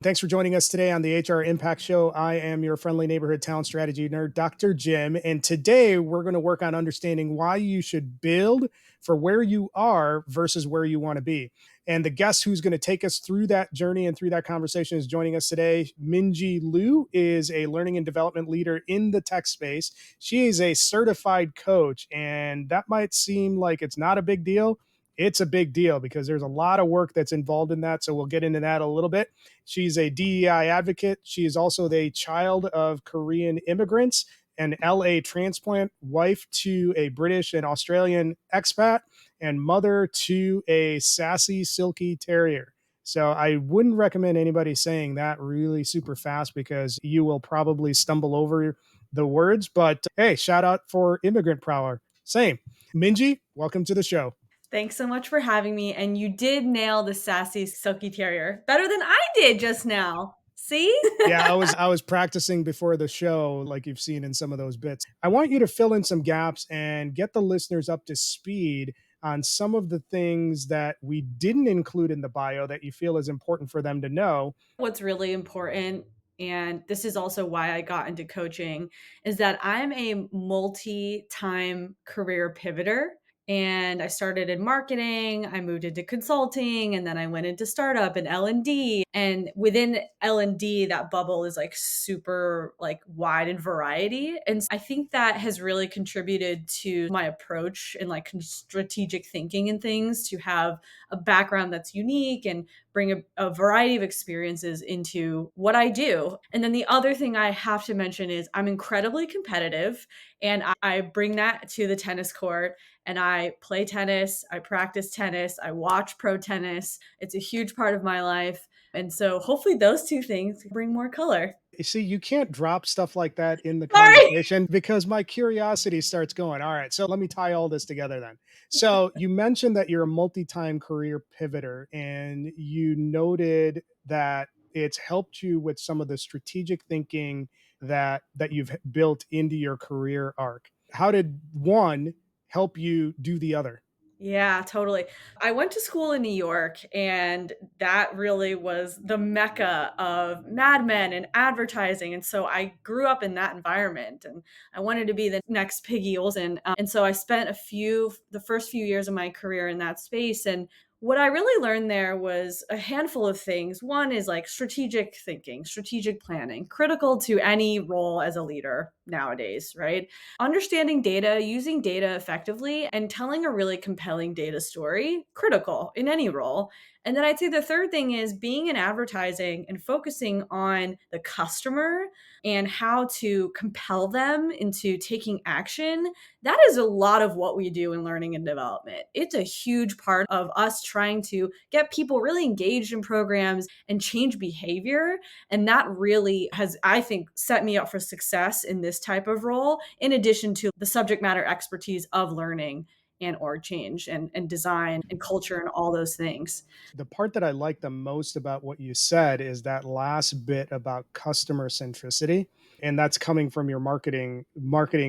Thanks for joining us today on the HR Impact Show. I am your friendly neighborhood talent strategy nerd, Dr. Jim. And today we're going to work on understanding why you should build for where you are versus where you want to be. And the guest who's going to take us through that journey and through that conversation is joining us today. Minji Liu is a learning and development leader in the tech space. She is a certified coach, and that might seem like it's not a big deal. It's a big deal because there's a lot of work that's involved in that. So we'll get into that a little bit. She's a DEI advocate. She is also the child of Korean immigrants, an LA transplant, wife to a British and Australian expat, and mother to a sassy, silky terrier. So I wouldn't recommend anybody saying that really super fast because you will probably stumble over the words. But hey, shout out for immigrant power. Same. Minji, welcome to the show. Thanks so much for having me. And you did nail the sassy, silky terrier better than I did just now. See? Yeah, I was practicing before the show, like you've seen in some of those bits. I want you to fill in some gaps and get the listeners up to speed on some of the things that we didn't include in the bio that you feel is important for them to know. What's really important, and this is also why I got into coaching, is that I'm a multi-time career pivoter. And I started in marketing, I moved into consulting, and then I went into startup and L&D. And within L&D, that bubble is like super like wide in variety. And I think that has really contributed to my approach and like strategic thinking and things, to have a background that's unique and bring a variety of experiences into what I do. And then the other thing I have to mention is I'm incredibly competitive, and I bring that to the tennis court, and I play tennis, I practice tennis, I watch pro tennis. It's a huge part of my life. And so hopefully those two things bring more color. You see, you can't drop stuff like that in the Sorry. conversation because my curiosity starts going. All right, so let me tie all this together then. So you mentioned that you're a multi-time career pivoter, and you noted that it's helped you with some of the strategic thinking that you've built into your career arc. How did one help you do the other? Yeah, totally. I went to school in New York, and that really was the mecca of Mad Men and advertising. And so I grew up in that environment, and I wanted to be the next Piggy Olsen. And so I spent the first few years of my career in that space. And what I really learned there was a handful of things. One is like strategic thinking, strategic planning, critical to any role as a leader nowadays, right? Understanding data, using data effectively, and telling a really compelling data story, critical in any role. And then I'd say the third thing is being in advertising and focusing on the customer and how to compel them into taking action. That is a lot of what we do in learning and development. It's a huge part of us trying to get people really engaged in programs and change behavior. And that really has, I think, set me up for success in this type of role, in addition to the subject matter expertise of learning and org change and design and culture and all those things. The part that I like the most about what you said is that last bit about customer centricity. And that's coming from your marketing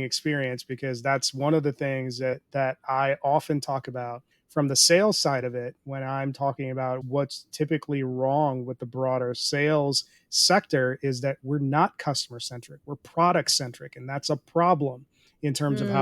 experience, because that's one of the things that I often talk about from the sales side of it when I'm talking about what's typically wrong with the broader sales sector is that we're not customer centric. We're product centric, and that's a problem in terms of Mm.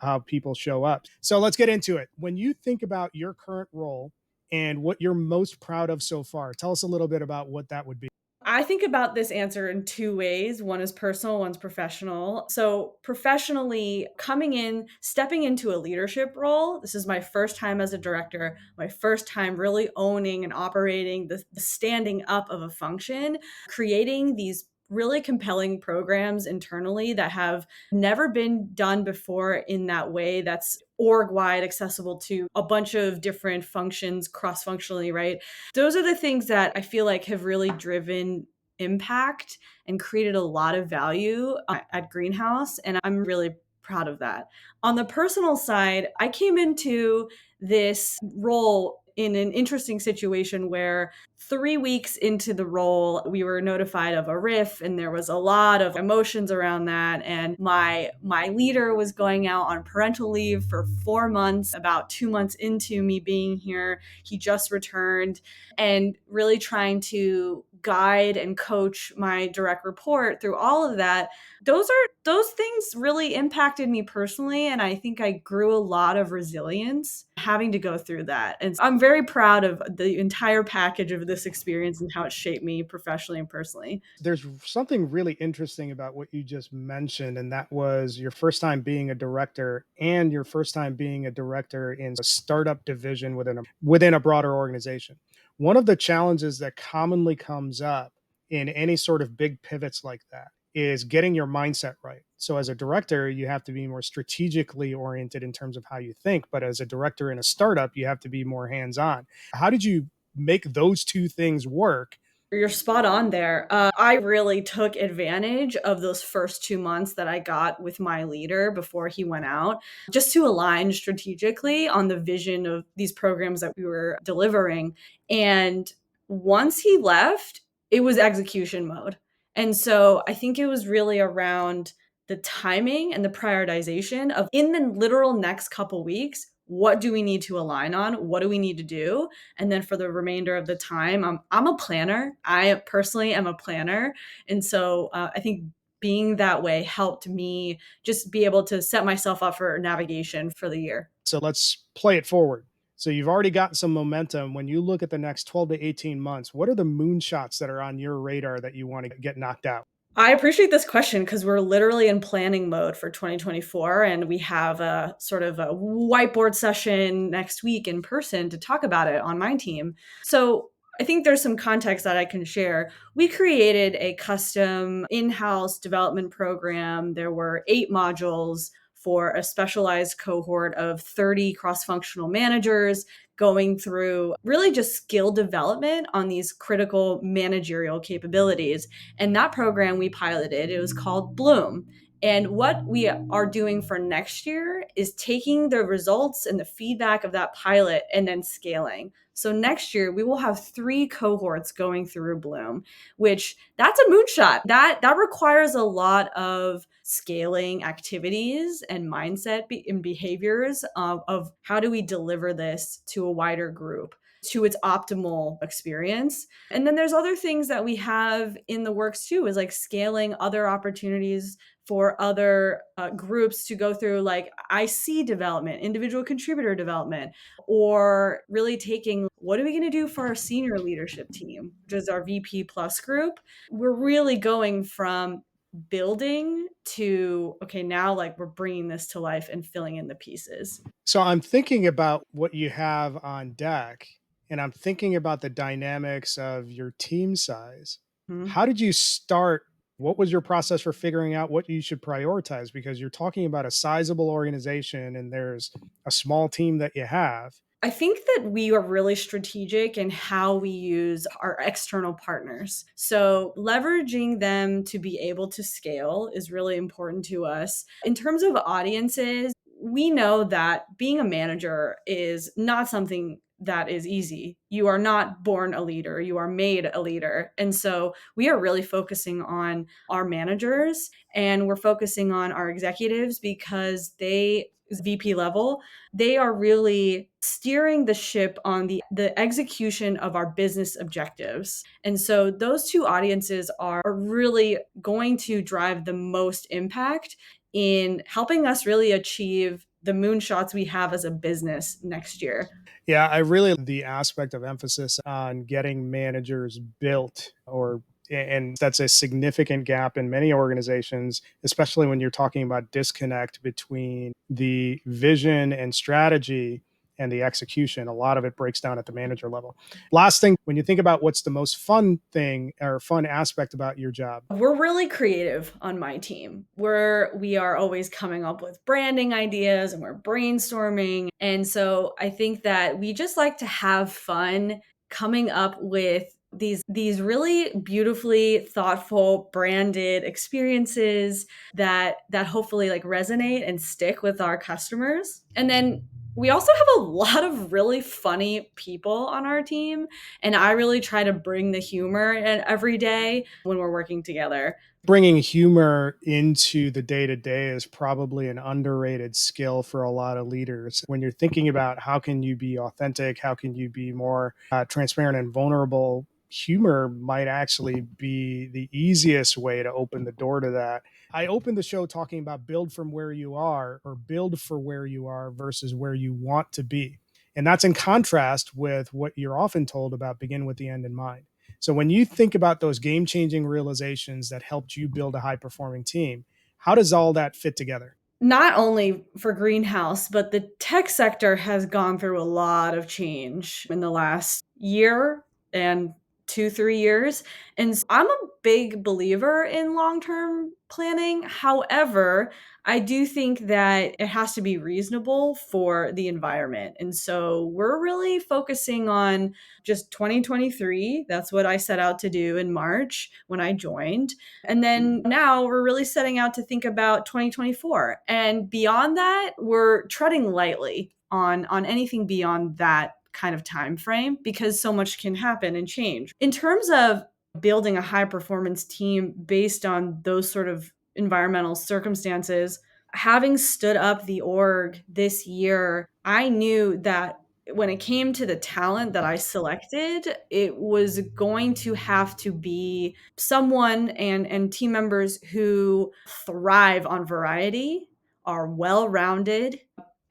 how people show up. So let's get into it. When you think about your current role and what you're most proud of so far, tell us a little bit about what that would be. I think about this answer in two ways. One is personal, one's professional. So, professionally, coming in, stepping into a leadership role, this is my first time as a director, my first time really owning and operating the standing up of a function, creating these really compelling programs internally that have never been done before in that way, that's org wide, accessible to a bunch of different functions cross functionally, right? Those are the things that I feel like have really driven impact and created a lot of value at Greenhouse. And I'm really proud of that. On the personal side, I came into this role in an interesting situation where 3 weeks into the role, we were notified of a riff, and there was a lot of emotions around that. And my leader was going out on parental leave for 4 months. About 2 months into me being here, he just returned, and really trying to guide and coach my direct report through all of that, those things really impacted me personally, and I think I grew a lot of resilience having to go through that. And I'm very proud of the entire package of this experience and how it shaped me professionally and personally. There's something really interesting about what you just mentioned, and that was your first time being a director and your first time being a director in a startup division within a broader organization. One of the challenges that commonly comes up in any sort of big pivots like that is getting your mindset right. So as a director, you have to be more strategically oriented in terms of how you think, but as a director in a startup, you have to be more hands-on. How did you make those two things work? You're spot on there. I really took advantage of those first 2 months that I got with my leader before he went out, just to align strategically on the vision of these programs that we were delivering. And once he left, it was execution mode. And so I think it was really around the timing and the prioritization of in the literal next couple weeks, what do we need to align on? What do we need to do? And then for the remainder of the time, I'm a planner. I personally am a planner. And so I think being that way helped me just be able to set myself up for navigation for the year. So let's play it forward. So you've already gotten some momentum. When you look at the next 12 to 18 months, what are the moonshots that are on your radar that you want to get knocked out? I appreciate this question because we're literally in planning mode for 2024, and we have a sort of a whiteboard session next week in person to talk about it on my team. So I think there's some context that I can share. We created a custom in house development program. There were 8 modules for a specialized cohort of 30 cross functional managers going through really just skill development on these critical managerial capabilities. And that program we piloted, it was called Bloom. And what we are doing for next year is taking the results and the feedback of that pilot and then scaling. So next year we will have 3 cohorts going through Bloom, which that's a moonshot. That requires a lot of scaling activities and and behaviors of how do we deliver this to a wider group to its optimal experience. And then there's other things that we have in the works too, is like scaling other opportunities for other groups to go through, like IC development, individual contributor development, or really taking what are we going to do for our senior leadership team, which is our VP plus group. We're really going from building to, okay, now like we're bringing this to life and filling in the pieces. So I'm thinking about what you have on deck, and I'm thinking about the dynamics of your team size. Mhm. How did you start? What was your process for figuring out what you should prioritize? Because you're talking about a sizable organization and there's a small team that you have. I think that we are really strategic in how we use our external partners. So, leveraging them to be able to scale is really important to us. In terms of audiences, we know that being a manager is not something that is easy. You are not born a leader, you are made a leader. And so, we are really focusing on our managers and we're focusing on our executives because they, VP level, they are really steering the ship on the execution of our business objectives. And so those two audiences are really going to drive the most impact in helping us really achieve the moonshots we have as a business next year. Yeah, I really the aspect of emphasis on getting managers built or and that's a significant gap in many organizations, especially when you're talking about disconnect between the vision and strategy and the execution. A lot of it breaks down at the manager level. Last thing, when you think about what's the most fun thing or fun aspect about your job, We're really creative on my team. We are always coming up with branding ideas and we're brainstorming. And so I think that we just like to have fun coming up with these really beautifully thoughtful branded experiences that hopefully like resonate and stick with our customers. And then we also have a lot of really funny people on our team, and I really try to bring the humor in every day when we're working together. bringing humor into the day to day is probably an underrated skill for a lot of leaders. When you're thinking about how can you be authentic, how can you be more transparent and vulnerable humor might actually be the easiest way to open the door to that. I opened the show talking about build from where you are, or build for where you are versus where you want to be. And that's in contrast with what you're often told about begin with the end in mind. So when you think about those game changing realizations that helped you build a high performing team, how does all that fit together? Not only for greenhouse, but the tech sector has gone through a lot of change in the last year and 2, 3 years, and I'm a big believer in long-term planning. However, I do think that it has to be reasonable for the environment, and so we're really focusing on just 2023. That's what I set out to do in March when I joined, and then now we're really setting out to think about 2024. And beyond that, we're treading lightly on anything beyond that kind of time frame because so much can happen and change. In terms of building a high performance team based on those sort of environmental circumstances, having stood up the org this year, I knew that when it came to the talent that I selected, it was going to have to be someone and team members who thrive on variety, are well-rounded,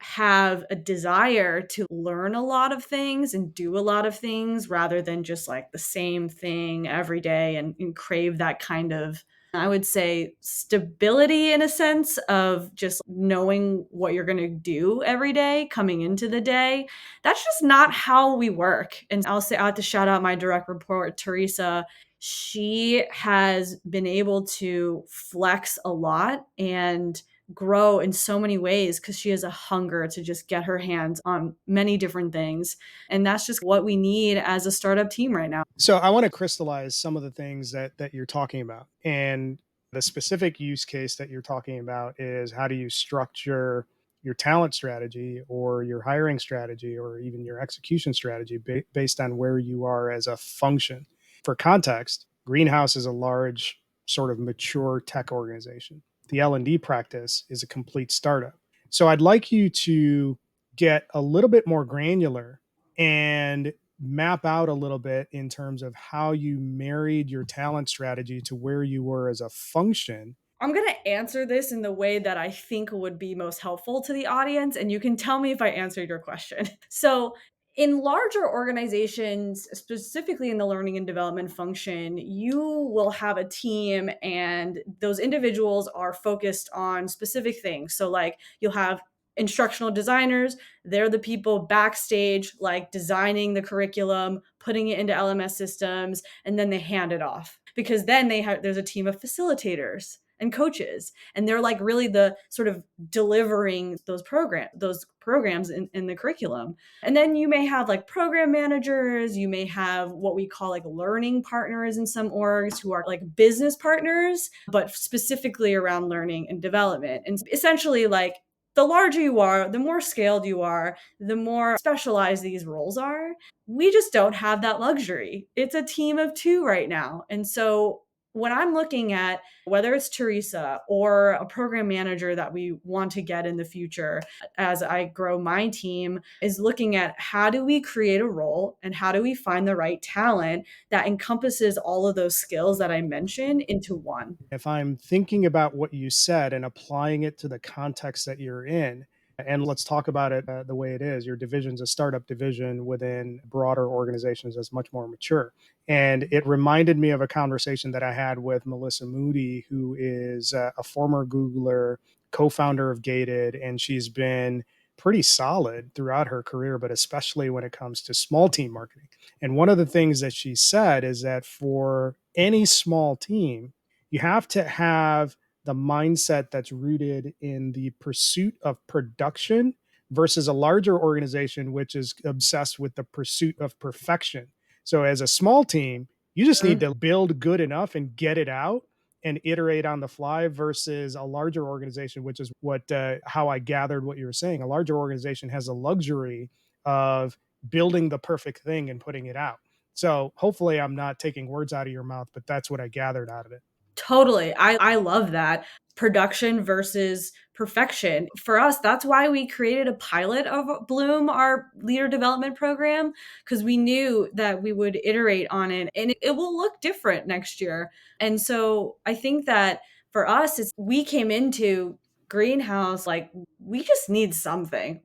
have a desire to learn a lot of things and do a lot of things rather than just like the same thing every day and crave that kind of, I would say, stability in a sense of just knowing what you're going to do every day coming into the day. That's just not how we work. And I'll say I have to shout out my direct report, Teresa. She has been able to flex a lot and grow in so many ways because she has a hunger to just get her hands on many different things. And that's just what we need as a startup team right now. So I want to crystallize some of the things that you're talking about. And the specific use case that you're talking about is how do you structure your talent strategy or your hiring strategy or even your execution strategy based on where you are as a function. For context, Greenhouse is a large sort of mature tech organization. The L&D practice is a complete startup. So I'd like you to get a little bit more granular and map out a little bit in terms of how you married your talent strategy to where you were as a function. I'm going to answer this in the way that I think would be most helpful to the audience, and you can tell me if I answered your question. So, in larger organizations, specifically in the learning and development function, you will have a team, and those individuals are focused on specific things. So, like, you'll have instructional designers, they're the people backstage, like designing the curriculum, putting it into LMS systems, and then they hand it off because then there's a team of facilitators and coaches, and they're like really the sort of delivering those programs in the curriculum. And then you may have like program managers, you may have what we call like learning partners in some orgs who are like business partners but specifically around learning and development. And essentially, like, the larger you are, the more scaled you are, the more specialized these roles are. We just don't have that luxury. It's a team of two right now. And so when I'm looking at whether it's Teresa or a program manager that we want to get in the future as I grow my team, is looking at how do we create a role and how do we find the right talent that encompasses all of those skills that I mentioned into one. If I'm thinking about what you said and applying it to the context that you're in, and let's talk about it the way it is. Your division's a startup division within broader organizations that's much more mature. And it reminded me of a conversation that I had with Melissa Moody, who is a former Googler, co founder of Gated, and she's been pretty solid throughout her career, but especially when it comes to small team marketing. And one of the things that she said is that for any small team, you have to have the mindset that's rooted in the pursuit of production versus a larger organization which is obsessed with the pursuit of perfection. So as a small team, you just need to build good enough and get it out and iterate on the fly versus a larger organization, which is what how I gathered what you were saying. A larger organization has a luxury of building the perfect thing and putting it out. So hopefully I'm not taking words out of your mouth, but that's what I gathered out of it. Totally. I love that. Production versus perfection. For us, that's why we created a pilot of Bloom, our leader development program, because we knew that we would iterate on it and it will look different next year. And so I think that for us, it's we came into greenhouse like we just need something.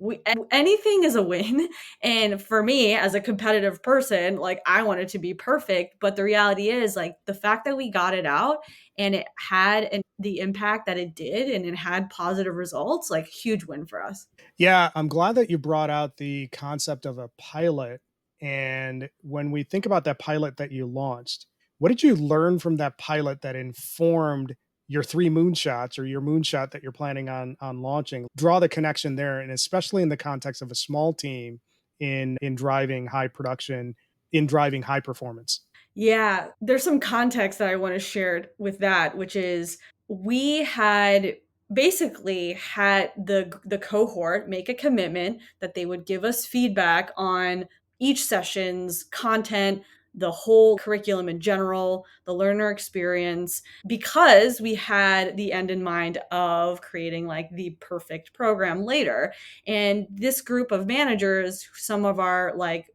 Anything is a win. And for me, as a competitive person, like I want it to be perfect. But the reality is, like, the fact that we got it out and it had the impact that it did and it had positive results, like huge win for us. Yeah, I'm glad that you brought out the concept of a pilot. And when we think about that pilot that you launched, what did you learn from that pilot that informed your three moonshots or your moonshot that you're planning on launching? Draw the connection there, and especially in the context of a small team in driving high production, in driving high performance. Yeah, there's some context that I want to share with that, which is we had basically had the cohort make a commitment that they would give us feedback on each session's content, the whole curriculum in general, the learner experience, because we had the end in mind of creating like the perfect program later. And this group of managers, some of our like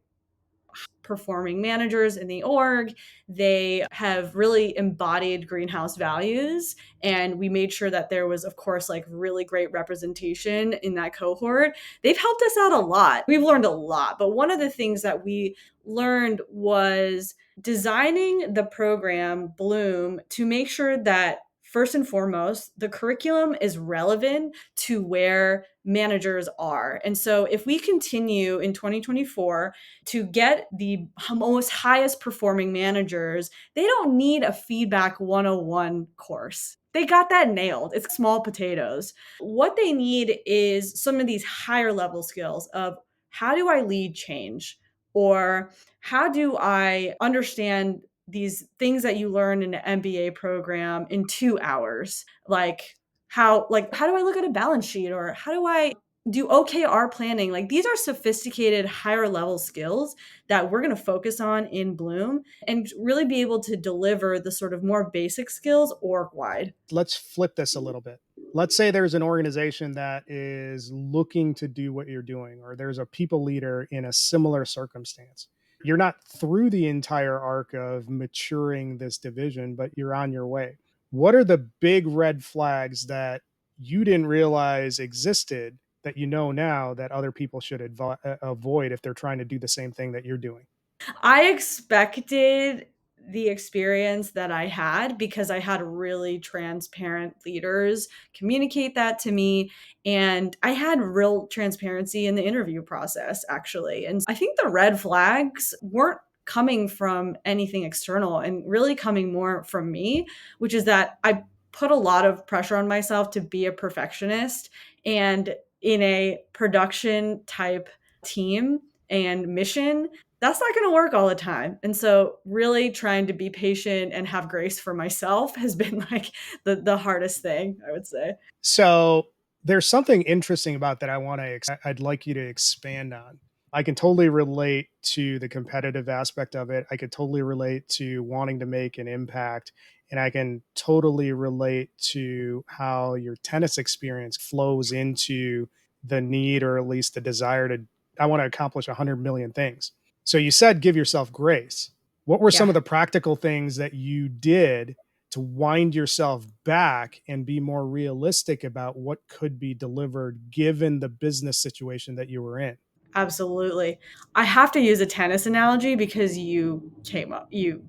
performing managers in the org. They have really embodied greenhouse values. And we made sure that there was, of course, like really great representation in that cohort. They've helped us out a lot. We've learned a lot. But one of the things that we learned was designing the program Bloom to make sure that first and foremost, the curriculum is relevant to where managers are. And so if we continue in 2024 to get the most highest performing managers, they don't need a feedback 101 course. They got that nailed. It's small potatoes. What they need is some of these higher level skills of how do I lead change? Or how do I understand these things that you learn in an MBA program in 2 hours? How do I look at a balance sheet, or how do I do OKR planning? Like, these are sophisticated higher level skills that we're going to focus on in Bloom and really be able to deliver the sort of more basic skills org wide. Let's flip this a little bit. Let's say there's an organization that is looking to do what you're doing, or there's a people leader in a similar circumstance. You're not through the entire arc of maturing this division, but you're on your way. What are the big red flags that you didn't realize existed that you know now that other people should avoid if they're trying to do the same thing that you're doing? I expected the experience that I had because I had really transparent leaders communicate that to me. And I had real transparency in the interview process, actually. And I think the red flags weren't coming from anything external and really coming more from me, which is that I put a lot of pressure on myself to be a perfectionist. And in a production type team and mission, that's not going to work all the time. And so really trying to be patient and have grace for myself has been like the hardest thing, I would say. So there's something interesting about that I'd like you to expand on. I can totally relate to the competitive aspect of it. I could totally relate to wanting to make an impact. And I can totally relate to how your tennis experience flows into the need, or at least the desire to, I want to accomplish 100 million things. So you said give yourself grace. What were some Yeah. of the practical things that you did to wind yourself back and be more realistic about what could be delivered given the business situation that you were in? Absolutely. I have to use a tennis analogy because you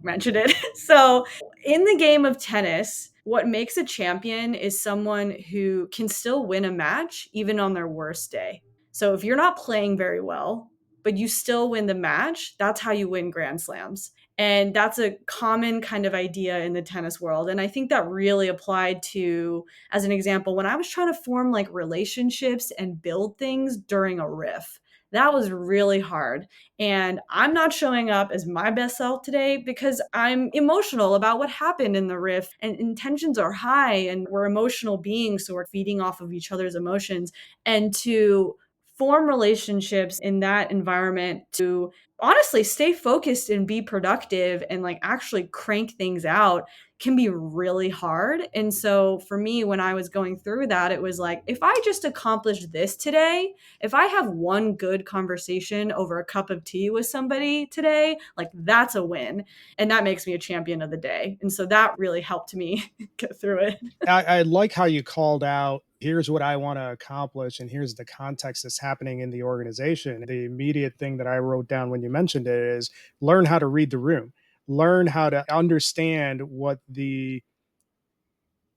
mentioned it. So, in the game of tennis, what makes a champion is someone who can still win a match even on their worst day. So, if you're not playing very well, but you still win the match, that's how you win grand slams. And that's a common kind of idea in the tennis world. And I think that really applied to, as an example, when I was trying to form like relationships and build things during a riff. That was really hard. And I'm not showing up as my best self today because I'm emotional about what happened in the riff, and intentions are high and we're emotional beings. So we're feeding off of each other's emotions. And to form relationships in that environment to honestly stay focused and be productive and like actually crank things out can be really hard. And so for me, when I was going through that, it was like, if I just accomplished this today, if I have one good conversation over a cup of tea with somebody today, like that's a win. And that makes me a champion of the day. And so that really helped me get through it. I like how you called out, here's what I want to accomplish, and here's the context that's happening in the organization. The immediate thing that I wrote down when you mentioned it is learn how to read the room, learn how to understand what the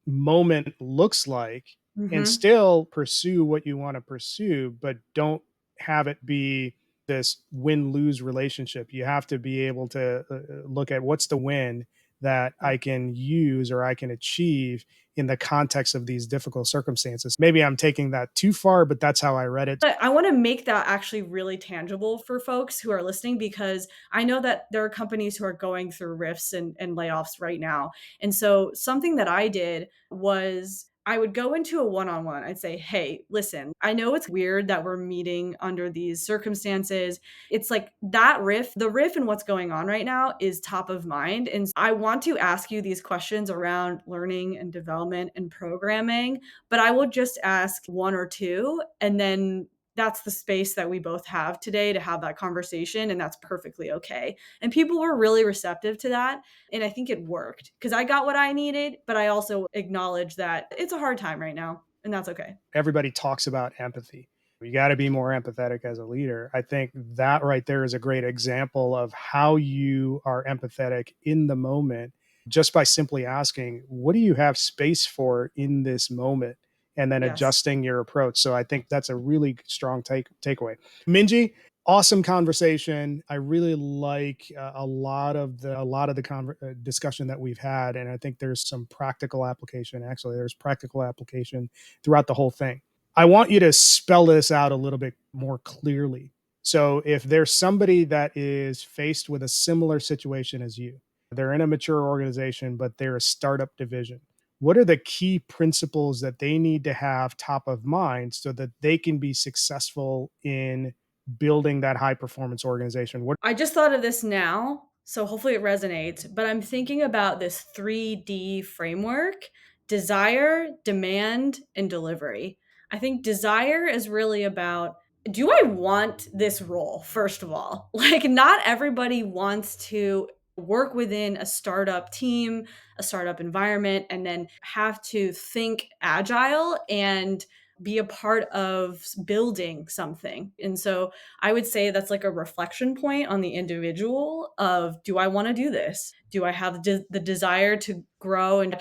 moment looks like, and Hmm. still pursue what you want to pursue, but don't have it be this win lose relationship. You have to be able to look at what's the win that I can use or I can achieve in the context of these difficult circumstances. Maybe I'm taking that too far, but that's how I read it. But I want to make that actually really tangible for folks who are listening because I know that there are companies who are going through rifts and layoffs right now. And so something that I did was I would go into a one on one. I'd say, hey, listen, I know it's weird that we're meeting under these circumstances. It's like that the riff and what's going on right now is top of mind. And I want to ask you these questions around learning and development and programming, but I will just ask one or two and then that's the space that we both have today to have that conversation. And that's perfectly okay. And people were really receptive to that. And I think it worked because I got what I needed, but I also acknowledge that it's a hard time right now. And that's okay. Everybody talks about empathy. You got to be more empathetic as a leader. I think that right there is a great example of how you are empathetic in the moment just by simply asking, what do you have space for in this moment? And then Yes. adjusting your approach. So I think that's a really strong takeaway. Minji, awesome conversation. I really like a lot of the discussion that we've had, and I think there's some practical application. Actually, there's practical application throughout the whole thing. I want you to spell this out a little bit more clearly. So, if there's somebody that is faced with a similar situation as you, they're in a mature organization, but they're a startup division, what are the key principles that they need to have top of mind so that they can be successful in building that high performance organization? What I just thought of this now, so hopefully it resonates, but I'm thinking about this 3D framework: desire, demand, and delivery. I think desire is really about, do I want this role, first of all? Like, not everybody wants to work within a startup team, a startup environment, and then have to think agile and be a part of building something. And so I would say that's like a reflection point on the individual of, do I want to do this? Do I have the desire to grow and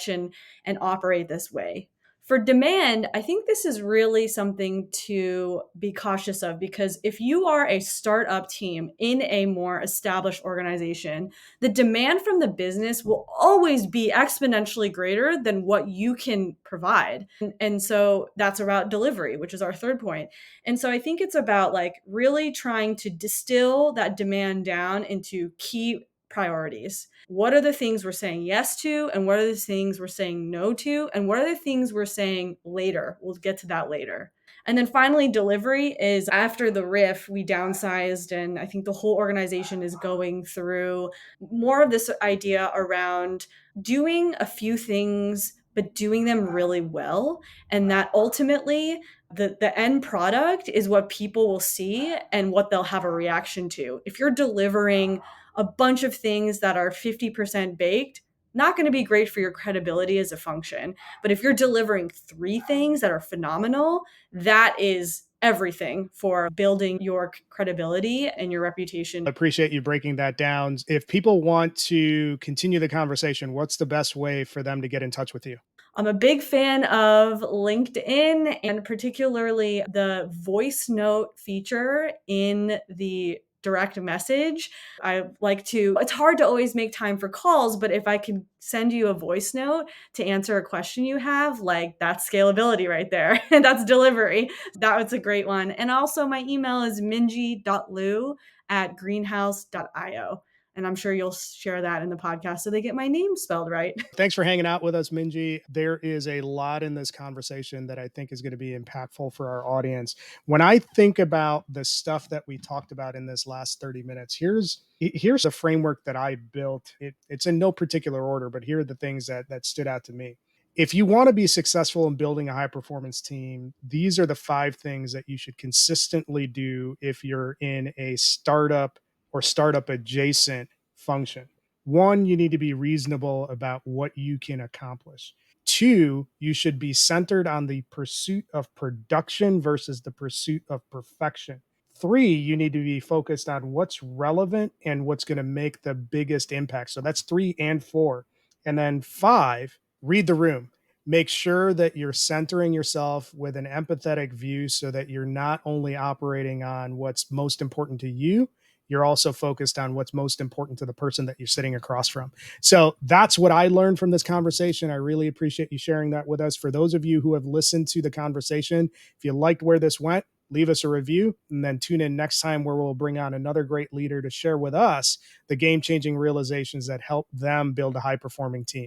operate this way? For demand, I think this is really something to be cautious of because if you are a startup team in a more established organization, the demand from the business will always be exponentially greater than what you can provide. And so that's about delivery, which is our third point. And so I think it's about like really trying to distill that demand down into key priorities. What are the things we're saying yes to? And what are the things we're saying no to? And what are the things we're saying later? We'll get to that later. And then finally, delivery is after the riff, we downsized, and I think the whole organization is going through more of this idea around doing a few things, but doing them really well. And that ultimately, the end product is what people will see and what they'll have a reaction to. If you're delivering a bunch of things that are 50% baked, not going to be great for your credibility as a function. But if you're delivering three things that are phenomenal, that is everything for building your credibility and your reputation. I appreciate you breaking that down. If people want to continue the conversation, what's the best way for them to get in touch with you? I'm a big fan of LinkedIn and particularly the voice note feature in the direct message. I like to, it's hard to always make time for calls, but if I can send you a voice note to answer a question you have, like that's scalability right there. And that's delivery. That was a great one. And also my email is minji.liu@greenhouse.io. And I'm sure you'll share that in the podcast so they get my name spelled right. Thanks for hanging out with us, Minji. There is a lot in this conversation that I think is going to be impactful for our audience. When I think about the stuff that we talked about in this last 30 minutes, here's a framework that I built. It's in no particular order, but here are the things that stood out to me. If you want to be successful in building a high performance team, these are the 5 things that you should consistently do if you're in a startup or startup adjacent function. One, you need to be reasonable about what you can accomplish. Two, you should be centered on the pursuit of production versus the pursuit of perfection. Three, you need to be focused on what's relevant and what's going to make the biggest impact. So that's 3 and 4. And then 5, read the room. Make sure that you're centering yourself with an empathetic view so that you're not only operating on what's most important to you, you're also focused on what's most important to the person that you're sitting across from. So that's what I learned from this conversation. I really appreciate you sharing that with us. For those of you who have listened to the conversation, if you liked where this went, leave us a review and then tune in next time where we'll bring on another great leader to share with us the game changing realizations that help them build a high performing team.